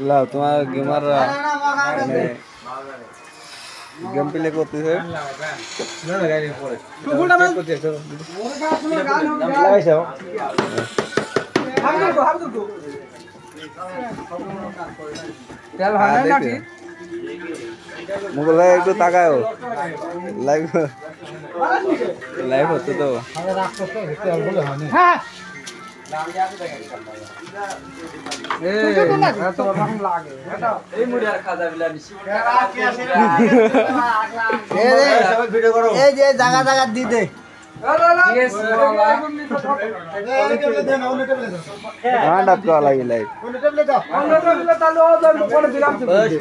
লাও তোমার গেমাররা মানে গেম প্লে করতেছে মোবাইল ভাই একটু তাকাও লাইভ লাইভ হচ্ছে তো জায়গা জায়গা দিতে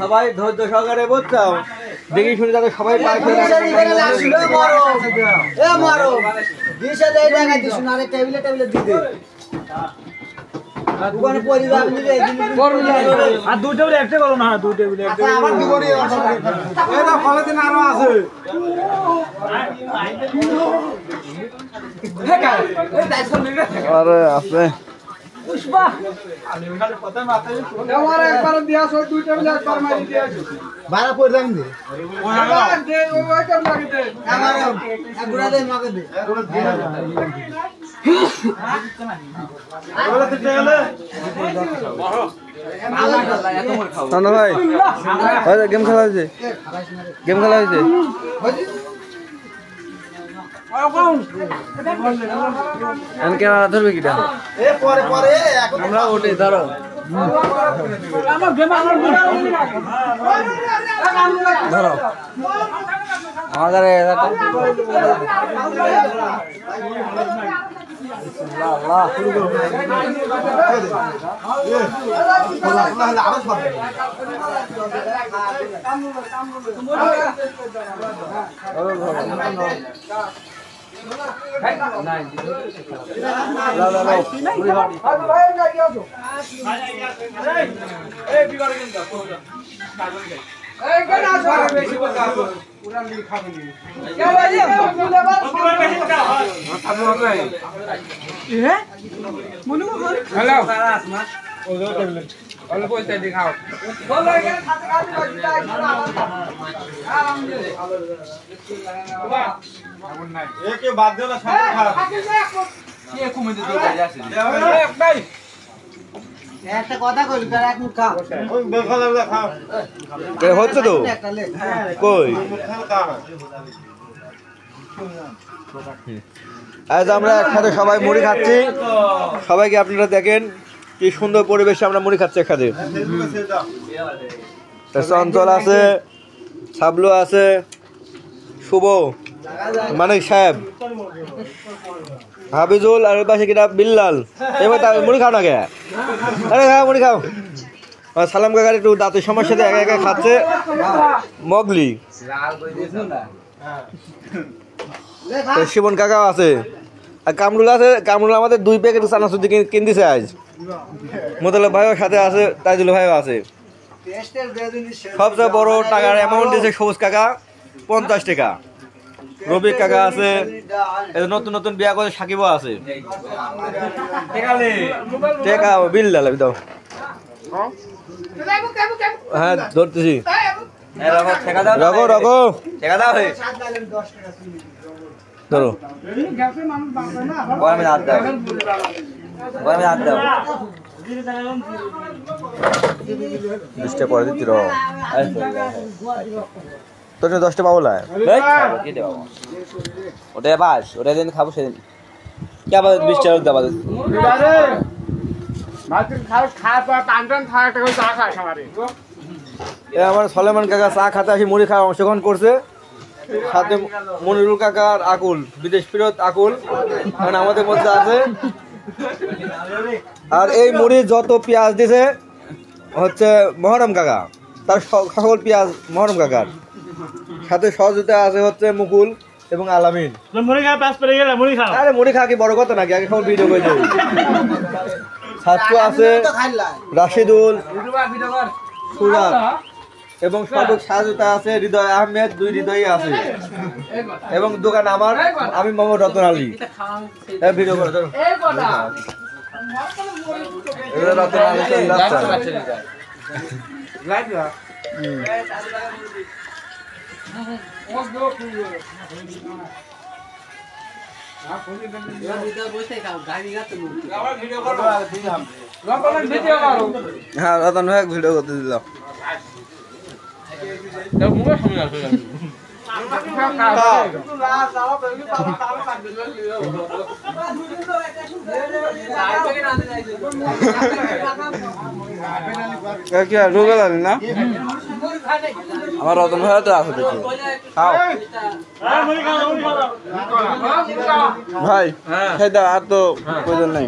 সবাই ধৈর্য সহকারে বলছাও দেখি শুনে যাতে সবাই টেবিলে টেবিলে দিতে আর দুই টেবিলে একটা করো না দুই টেবিলে আরো আছে আরে আছে ভাই গেম খেলা হয়েছে গেম খেলা হয়েছে ধরবে কিটা আমরা ওঠে ধরো ধরো আমাদের একটা কথা কইলি এক মুখ খা হচ্ছে তো কই আজ আমরা একসাথে সবাই মুড়ি খাচ্ছি সবাইকে আপনারা দেখেন কি সুন্দর পরিবেশে আমরা মুড়ি খাচ্ছি একসাথে চঞ্চল আছে সাবলু আছে শুভ মানিক সাহেব হাবিজুল আর পাশে কিনা বিল্লাল এবার মুড়ি খাও না কে আরে খাও মুড়ি খাও সালাম কাকার একটু দাঁতের সমস্যাতে একা একা খাচ্ছে মগলি শিবন কাকাও আছে আর কামরুল আছে কামরুল আমাদের 2 প্যাকেট চানাচুর কিনতেছে আজ মোতালেব ভাইও সাথে আছে তাইজুল ভাইও আছে সবচেয়ে বড় টাকার অ্যামাউন্ট দিয়েছে সবুজ কাকা 50 টাকা রবিক কাকা আছে নতুন নতুন বিয়া করে সাকিবও আছে টেকা বিল ডালে দাও হ্যাঁ ধরতেছি রগো রগো ধরো বিশটা পরে দিচ্ছি তোর 10টা পাবো না ওটা বাস ওটা দিন খাবো সেদিন কে আবার 20 টাকা দেওয়া আমার সলেমান কাকা চা খাতে আসি মুড়ি খাওয়া অংশগ্রহণ করছে সাথে মনিরুল কাকা আর আকুল বিদেশ ফেরত আকুল কারণ আমাদের মধ্যে আছে আর এই মুড়ি যত পেঁয়াজ দিছে হচ্ছে মহরম কাকা তার সকল পেঁয়াজ মহরম কাকার সাথে সহযোগিতা আছে হচ্ছে মুকুল এবং আলামিন আরে মুড়ি খাওয়া কি বড় কথা নাকি আগে সব ভিডিও করে দেবে ছাত্র আছে রাশিদুল সুরাত এবং সদক সাজুতা আছে, হৃদয় আহমেদ, 2 হৃদয় আছে। এবং দোকান আমার, আমি মোহাম্মদ রতন আলী। ভিডিও করে ধরো। রতন আলী চলে যাচ্ছে। হ্যাঁ রতন ভাই ভিডিও করতে দিলাম। ঢুকে যাবি না? আমার রতন ভাই তো আছে দেখি। খাও ভাই, আর তো প্রয়োজন নাই।